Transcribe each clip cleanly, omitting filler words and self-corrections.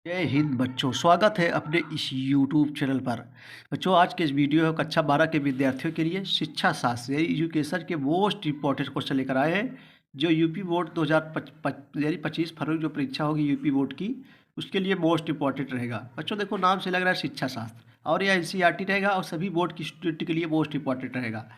जय हिंद बच्चों, स्वागत है अपने इस यूट्यूब चैनल पर। बच्चों, आज के इस वीडियो है कक्षा 12 के विद्यार्थियों के लिए शिक्षा शास्त्र यानी एजुकेशन के मोस्ट इंपॉर्टेंट क्वेश्चन लेकर आए हैं, जो यूपी बोर्ड 2025 फरवरी जो परीक्षा होगी यूपी बोर्ड की, उसके लिए मोस्ट इंपॉर्टेंट रहेगा। बच्चों देखो, नाम से लग रहा है शिक्षा शास्त्र, और यह एनसीईआरटी रहेगा और सभी बोर्ड की स्टूडेंट के लिए मोस्ट इंपॉर्टेंट रहेगा।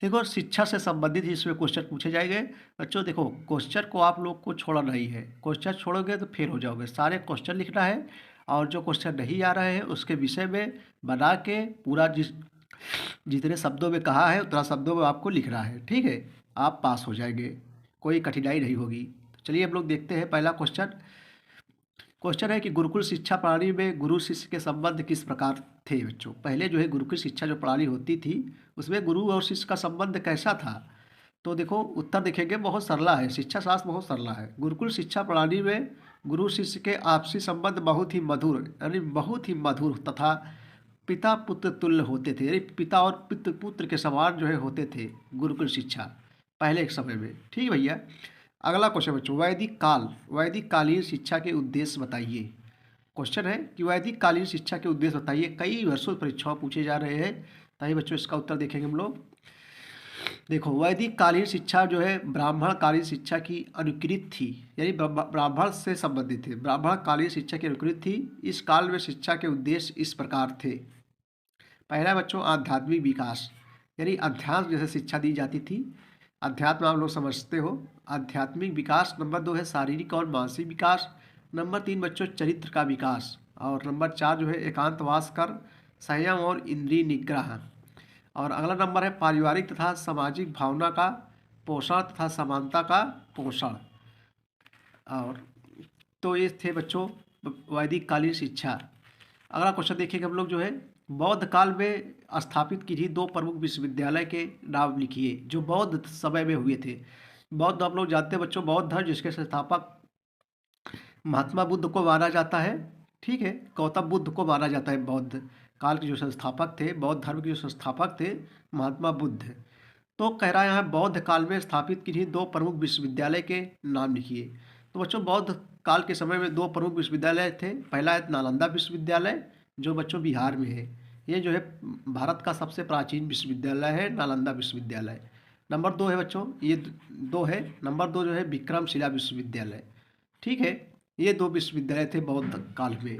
देखो, शिक्षा से संबंधित ही इसमें क्वेश्चन पूछे जाएंगे। बच्चों देखो, क्वेश्चन को आप लोग को छोड़ना नहीं है, क्वेश्चन छोड़ोगे तो फेल हो जाओगे। सारे क्वेश्चन लिखना है, और जो क्वेश्चन नहीं आ रहे हैं उसके विषय में बना के पूरा जितने शब्दों में कहा है उतना शब्दों में आपको लिखना है। ठीक है, आप पास हो जाएंगे, कोई कठिनाई नहीं होगी। तो चलिए हम लोग देखते हैं पहला क्वेश्चन। क्वेश्चन है कि गुरुकुल शिक्षा प्रणाली में गुरु शिष्य के संबंध किस प्रकार थे। बच्चों, पहले जो है गुरुकुल शिक्षा जो प्रणाली होती थी उसमें गुरु और शिष्य का संबंध कैसा था। तो देखो, उत्तर देखेंगे, बहुत सरला है, शिक्षा शास्त्र बहुत सरला है। गुरुकुल शिक्षा प्रणाली में गुरु शिष्य के आपसी संबंध बहुत ही मधुर यानी बहुत ही मधुर तथा पिता पुत्र तुल्य होते थे, यानी पिता और पुत्र पुत्र के समान जो है होते थे गुरुकुल शिक्षा पहले के समय में। ठीक है भैया। अगला क्वेश्चन बच्चों, वैदिक कालीन शिक्षा के उद्देश्य बताइए। क्वेश्चन है कि वैदिक कालीन शिक्षा के उद्देश्य बताइए। कई वर्षों परीक्षाओं पूछे जा रहे हैं, ताकि बच्चों इसका उत्तर देखेंगे हम लोग। देखो, वैदिक कालीन शिक्षा जो है ब्राह्मण कालीन शिक्षा की अनुकृत थी, यानी ब्राह्मण से संबंधित थे, ब्राह्मण कालीन शिक्षा की अनुकृत थी। इस काल में शिक्षा के उद्देश्य इस प्रकार थे। पहला बच्चों, आध्यात्मिक विकास, यानी अध्यात्म जैसे शिक्षा दी जाती थी। अध्यात्म आप लोग समझते हो, आध्यात्मिक विकास। नंबर 2 है शारीरिक और मानसिक विकास। नंबर 3 बच्चों, चरित्र का विकास। और नंबर 4 जो है एकांतवास कर संयम और इंद्रिय निग्रह। और अगला नंबर है पारिवारिक तथा सामाजिक भावना का पोषण तथा समानता का पोषण। और तो ये थे बच्चों वैदिक कालीन शिक्षा। अगला क्वेश्चन देखिए हम लोग, जो है बौद्ध काल में स्थापित की थी 2 प्रमुख विश्वविद्यालय के नाम लिखिए, जो बौद्ध समय में हुए थे। बौद्ध आप लोग जानते हैं बच्चों, बौद्ध धर्म जिसके संस्थापक महात्मा बुद्ध को माना जाता है। ठीक है, गौतम बुद्ध को माना जाता है बौद्ध काल के जो संस्थापक थे, बौद्ध धर्म के जो संस्थापक थे महात्मा बुद्ध। तो कह रहा है यहाँ बौद्ध काल में स्थापित किन्हीं 2 प्रमुख विश्वविद्यालय के नाम लिखिए। तो बच्चों, बौद्ध काल के समय में 2 प्रमुख विश्वविद्यालय थे। पहला है नालंदा विश्वविद्यालय, जो बच्चों बिहार में है। ये जो है भारत का सबसे प्राचीन विश्वविद्यालय है, नालंदा विश्वविद्यालय। नंबर 2 है बच्चों, ये 2 है। नंबर 2 जो है विक्रमशिला विश्वविद्यालय। ठीक है, ये 2 विश्वविद्यालय थे बौद्ध काल में।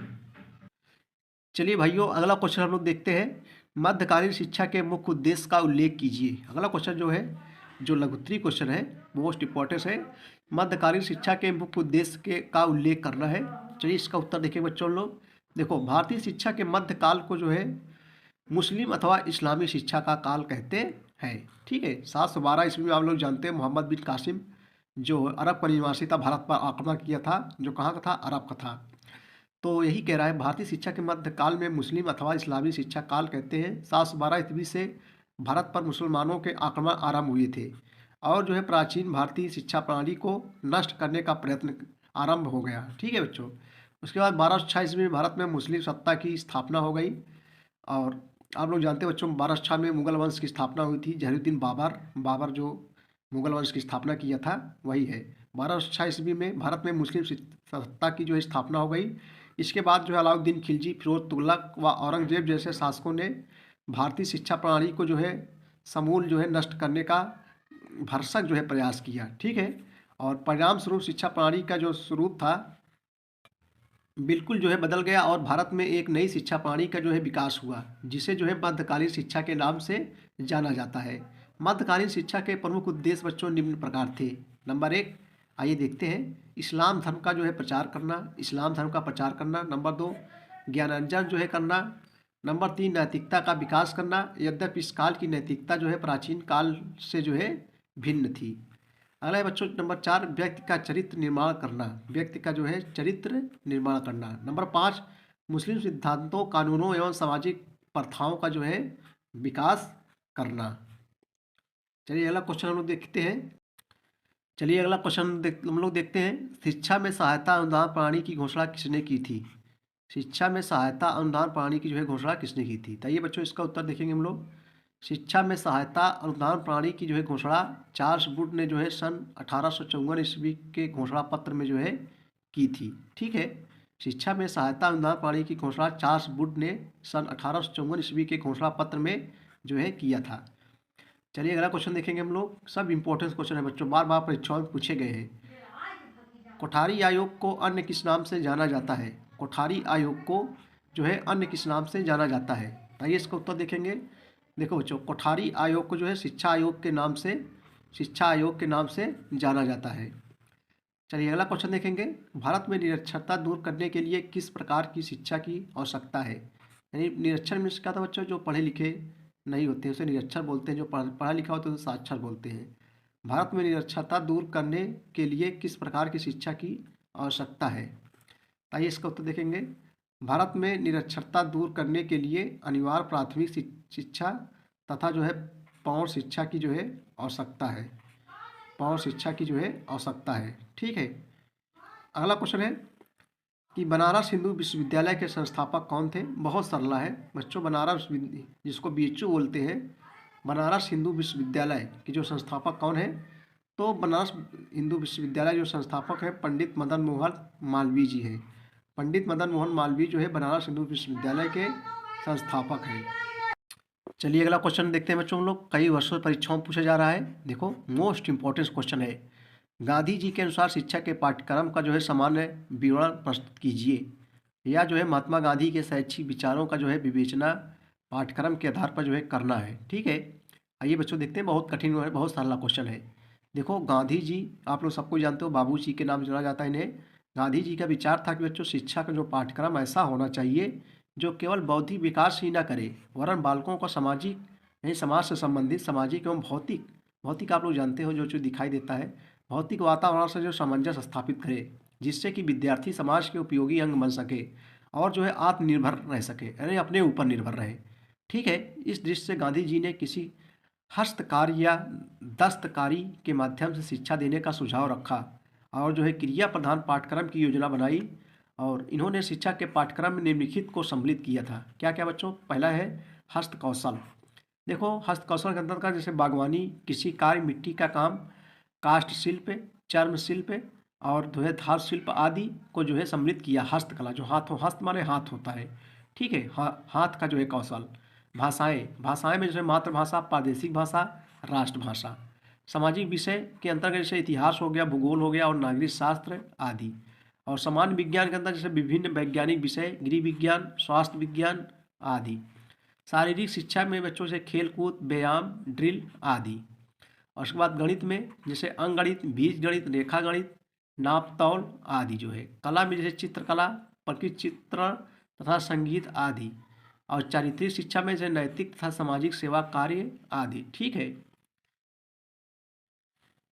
चलिए भाइयों, अगला क्वेश्चन हम लोग देखते हैं। मध्यकालीन शिक्षा के मुख्य उद्देश्य का उल्लेख कीजिए। अगला क्वेश्चन जो है, जो लघुत्तरी क्वेश्चन है, मोस्ट इंपॉर्टेंट है। मध्यकालीन शिक्षा के मुख्य उद्देश्य के का उल्लेख करना है। चलिए इसका उत्तर देखिए बच्चों लोग। देखो, भारतीय शिक्षा के मध्यकाल को जो है मुस्लिम अथवा इस्लामी शिक्षा का काल कहते हैं। ठीक है, 712 ईस्वी में आप लोग जानते हैं मोहम्मद बिन कासिम, जो अरब का निवासी था, भारत पर आक्रमण किया था, जो कहाँ का था, अरब का था। तो यही कह रहा है, भारतीय शिक्षा के मध्यकाल में मुस्लिम अथवा इस्लामी शिक्षा काल कहते हैं। 712 ईस्वी से भारत पर मुसलमानों के आक्रमण आरंभ हुए थे, और जो है प्राचीन भारतीय शिक्षा प्रणाली को नष्ट करने का प्रयत्न आरंभ हो गया। ठीक है बच्चों। उसके बाद 1206 ईस्वी में भारत में मुस्लिम सत्ता की स्थापना हो गई। और आप लोग जानते हैं बच्चों, 1206 में मुगल वंश की स्थापना हुई थी। जहीरुद्दीन बाबर बाबर जो मुगल वंश की स्थापना किया था वही है। 1206 ईस्वी में भारत में मुस्लिम सत्ता की जो है स्थापना हो गई। इसके बाद जो है अलाउद्दीन खिलजी, फिरोज तुगलक व औरंगजेब जैसे शासकों ने भारतीय शिक्षा प्रणाली को जो है समूल जो है नष्ट करने का भरसक जो है प्रयास किया। ठीक है, और परिणाम स्वरूप शिक्षा प्रणाली का जो स्वरूप था बिल्कुल जो है बदल गया, और भारत में एक नई शिक्षा प्रणाली का जो है विकास हुआ, जिसे जो है मध्यकालीन शिक्षा के नाम से जाना जाता है। मध्यकालीन शिक्षा के प्रमुख उद्देश्य बच्चों निम्न प्रकार थे। नंबर 1, आइए देखते हैं, इस्लाम धर्म का जो है प्रचार करना, इस्लाम धर्म का प्रचार करना। नंबर 2, ज्ञानार्जन जो है करना। नंबर 3, नैतिकता का विकास करना, यद्यपि इस काल की नैतिकता जो है प्राचीन काल से जो है भिन्न थी। अगला है बच्चों नंबर 4, व्यक्ति का चरित्र निर्माण करना, व्यक्ति का जो है चरित्र निर्माण करना। नंबर 5, मुस्लिम सिद्धांतों, कानूनों एवं सामाजिक प्रथाओं का जो है विकास करना। चलिए अगला क्वेश्चन हम लोग देखते हैं। चलिए अगला क्वेश्चन हम लोग देखते हैं, शिक्षा में सहायता अनुदान प्रणाली की घोषणा किसने की थी। शिक्षा में सहायता अनुदान प्रणाली की जो है घोषणा किसने की थी। तो ये बच्चों इसका उत्तर देखेंगे हम लोग। शिक्षा में सहायता अनुदान प्रणाली की जो है घोषणा चार्ल्स वुड ने जो है सन 1854 ईस्वी के घोषणा पत्र में जो है की थी। ठीक है, शिक्षा में सहायता अनुदान प्रणाली की घोषणा चार्ल्स वुड ने सन 1854 ईस्वी के घोषणा पत्र में जो है किया था। चलिए अगला क्वेश्चन देखेंगे हम लोग। सब इंपॉर्टेंट क्वेश्चन है बच्चों, बार बार परीक्षाओं में पूछे गए हैं। कोठारी आयोग को अन्य किस नाम से जाना जाता है? कोठारी आयोग को जो है अन्य किस नाम से जाना जाता है? आइए इसका उत्तर देखेंगे। देखो बच्चों, कोठारी आयोग को जो है शिक्षा आयोग के नाम से जाना जाता है। चलिए अगला क्वेश्चन देखेंगे। भारत में निरक्षरता दूर करने के लिए किस प्रकार की शिक्षा की आवश्यकता है? यानी निरक्षर मीन्स क्या था बच्चों? जो पढ़े लिखे नहीं होते हैं उसे निरक्षर बोलते हैं, जो पढ़ा लिखा होता है उसे साक्षर बोलते हैं। भारत में निरक्षरता दूर करने के लिए किस प्रकार की शिक्षा की आवश्यकता है? आइए इसका उत्तर देखेंगे। भारत में निरक्षरता दूर करने के लिए अनिवार्य प्राथमिक शिक्षा तथा जो है प्रौढ़ शिक्षा की जो है आवश्यकता है। प्रौढ़ शिक्षा की जो है आवश्यकता है। ठीक है। अगला क्वेश्चन है कि बनारस हिंदू विश्वविद्यालय के संस्थापक कौन थे? बहुत सरल है बच्चों, बनारस जिसको बीएचयू बोलते हैं, बनारस हिंदू विश्वविद्यालय के जो संस्थापक कौन है? तो बनारस हिंदू विश्वविद्यालय जो संस्थापक है पंडित मदन मोहन मालवीय जी हैं। पंडित मदन मोहन मालवीय जो है बनारस हिंदू विश्वविद्यालय के संस्थापक हैं। चलिए अगला क्वेश्चन देखते हैं बच्चों हम लोग। कई वर्षों परीक्षाओं में पूछा जा रहा है। देखो मोस्ट इंपॉर्टेंट क्वेश्चन है। गांधी जी के अनुसार शिक्षा के पाठ्यक्रम का जो है सामान्य विवरण प्रस्तुत कीजिए। या जो है महात्मा गांधी के शैक्षिक विचारों का जो है विवेचना पाठ्यक्रम के आधार पर जो है करना है। ठीक है। आइए बच्चों देखते हैं, बहुत कठिन है, बहुत सरल क्वेश्चन है। देखो गांधी जी आप लोग सबको जानते हो, बाबू जी के नाम जाना जाता है इन्हें। गांधी जी का विचार था कि बच्चों शिक्षा का जो पाठ्यक्रम ऐसा होना चाहिए जो केवल बौद्धिक विकास ही ना करे वरन बालकों को सामाजिक यानी समाज से संबंधित सामाजिक एवं भौतिक आप लोग जानते हो जो दिखाई देता है, भौतिक वातावरण से जो सामंजस्य स्थापित करे जिससे कि विद्यार्थी समाज के उपयोगी अंग बन सके और जो है आत्मनिर्भर रह सके, यानी अपने ऊपर निर्भर रहे। ठीक है। इस दृष्टि से गांधी जी ने किसी हस्तकारी या दस्तकारी के माध्यम से शिक्षा देने का सुझाव रखा और जो है क्रिया प्रधान पाठ्यक्रम की योजना बनाई और इन्होंने शिक्षा के पाठ्यक्रम में निम्नलिखित को सम्मिलित किया था। क्या क्या बच्चों? पहला है हस्त कौशल। देखो हस्त कौशल के अंदर का जैसे बागवानी, कृषि कार्य, मिट्टी का काम, काष्ठ शिल्प, चर्म शिल्प और जो है धातु शिल्प आदि को जो है सम्मिलित किया। हस्तकला जो हस्त माने हाथ होता है। ठीक है। हाथ का जो है कौशल। भाषाएं में जैसे मातृभाषा, प्रादेशिक भाषा, राष्ट्रभाषा। सामाजिक विषय के अंतर्गत जैसे इतिहास हो गया, भूगोल हो गया और नागरिक शास्त्र आदि। और सामान्य विज्ञान के अंदर जैसे विभिन्न वैज्ञानिक विषय, गृह विज्ञान, स्वास्थ्य विज्ञान आदि। शारीरिक शिक्षा में बच्चों से खेल कूद, व्यायाम, ड्रिल आदि। और उसके बाद गणित में जैसे अंकगणित, बीज गणित, रेखा गणित, नाप तौल आदि जो है। कला में जैसे चित्रकला, प्रकृति चित्रण तथा संगीत आदि। और चारित्रिक शिक्षा में जैसे नैतिक तथा सामाजिक सेवा कार्य आदि। ठीक है।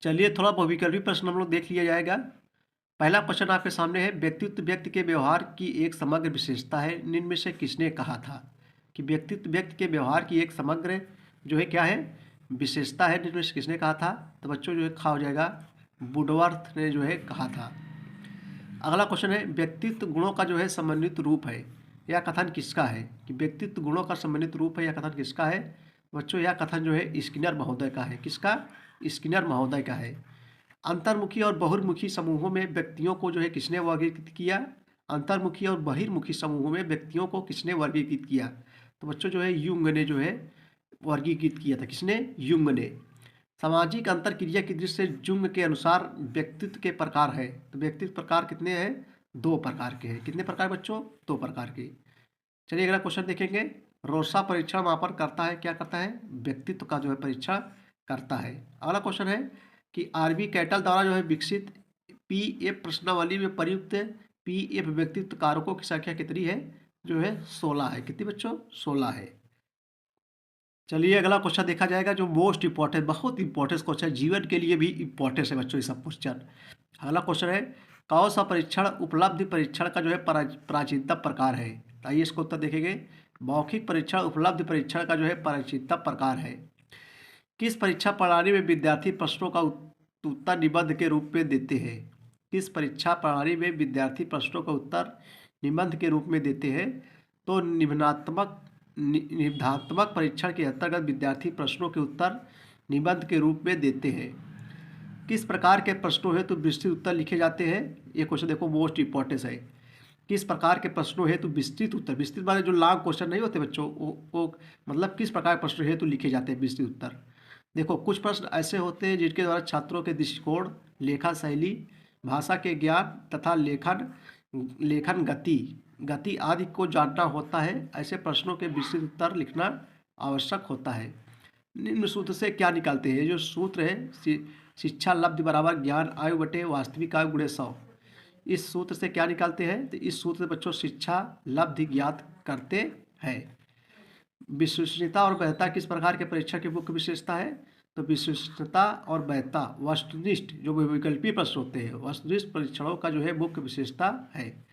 चलिए थोड़ा बहुविकल्पी प्रश्न हम लोग देख लिया जाएगा। पहला क्वेश्चन आपके सामने है, व्यक्तित्व व्यक्ति के व्यवहार की एक समग्र विशेषता है, निम्न में से किसने कहा था? कि व्यक्तित्व व्यक्ति के व्यवहार की एक समग्र जो है क्या है? विशेषता है, निम्न में से किसने कहा था? तो बच्चों जो है खा हो जाएगा, वुडवर्थ ने जो है कहा था। अगला क्वेश्चन है, व्यक्तित्व गुणों का जो है समन्वित रूप है, यह कथन किसका है? कि व्यक्तित्व गुणों का समन्वित रूप है, यह कथन किसका है? बच्चों यह कथन जो है स्किनर महोदय का है। किसका? स्किनर महोदय का है। अंतर्मुखी और बहिर्मुखी समूहों में व्यक्तियों को जो है किसने वर्गीकृत किया? अंतर्मुखी और बहिर्मुखी समूहों में व्यक्तियों को किसने वर्गीकृत किया? तो बच्चों जो है युंग ने जो है वर्गीकृत किया था। किसने? युंग ने। सामाजिक अंतरक्रिया की दृष्टि से जुंग के अनुसार व्यक्तित्व के प्रकार है। तो व्यक्तित्व प्रकार कितने हैं? 2 प्रकार के हैं। कितने प्रकार बच्चों? 2 प्रकार के। चलिए अगला क्वेश्चन देखेंगे। रोसा परीक्षण मापन करता है, क्या करता है? व्यक्तित्व का जो है परीक्षण करता है। अगला क्वेश्चन है कि आरबी कैटल द्वारा जो है विकसित पीएफ प्रश्नावली में प्रयुक्त पीएफ व्यक्तित्व कारकों की संख्या कितनी है? जो है 16 है। कितनी बच्चों? 16 है। चलिए अगला क्वेश्चन देखा जाएगा जो मोस्ट इंपॉर्टेंट, बहुत इंपॉर्टेंट क्वेश्चन, जीवन के लिए भी इंपॉर्टेंट है बच्चों ये सब क्वेश्चन। अगला क्वेश्चन है, कौन सा परीक्षण उपलब्धि परीक्षण का जो है प्राचीनतम प्रकार है? तो आइए इसको उत्तर देखेंगे। मौखिक परीक्षण उपलब्धि परीक्षण का जो है प्राचीनतम प्रकार है। किस परीक्षा प्रणाली में विद्यार्थी प्रश्नों का उत्तर निबंध के रूप में देते हैं? किस परीक्षा प्रणाली में विद्यार्थी प्रश्नों का उत्तर निबंध के रूप में देते हैं? तो निबंधात्मक परीक्षण के अंतर्गत विद्यार्थी प्रश्नों के उत्तर निबंध के रूप में देते हैं। किस प्रकार के प्रश्नों हेतु विस्तृत उत्तर लिखे जाते हैं? ये क्वेश्चन देखो मोस्ट इंपॉर्टेंट है। किस प्रकार के प्रश्नों हेतु विस्तृत उत्तर, विस्तृत माने जो लॉन्ग क्वेश्चन नहीं होते बच्चों, वो मतलब किस प्रकार के प्रश्नों हेतु लिखे जाते हैं विस्तृत उत्तर। देखो कुछ प्रश्न ऐसे होते हैं जिनके द्वारा छात्रों के दृष्टिकोण, लेखन शैली, भाषा के ज्ञान तथा लेखन लेखन गति गति आदि को जानना होता है। ऐसे प्रश्नों के विस्तृत उत्तर लिखना आवश्यक होता है। निम्न सूत्र से क्या निकालते हैं? ये जो सूत्र है शिक्षा लब्धि बराबर ज्ञान आयु बटे वास्तविक आयु गुणे 100। इस सूत्र से क्या निकालते हैं? तो इस सूत्र से बच्चों शिक्षा लब्धि ज्ञात करते हैं। विश्वसनीयता और वैधता किस प्रकार के परीक्षा की मुख्य विशेषता है? तो विश्वसनीयता और वैधता वस्तुनिष्ठ जो वैकल्पिक प्रश्न होते हैं, वस्तुनिष्ठ परीक्षणों का जो है मुख्य विशेषता है।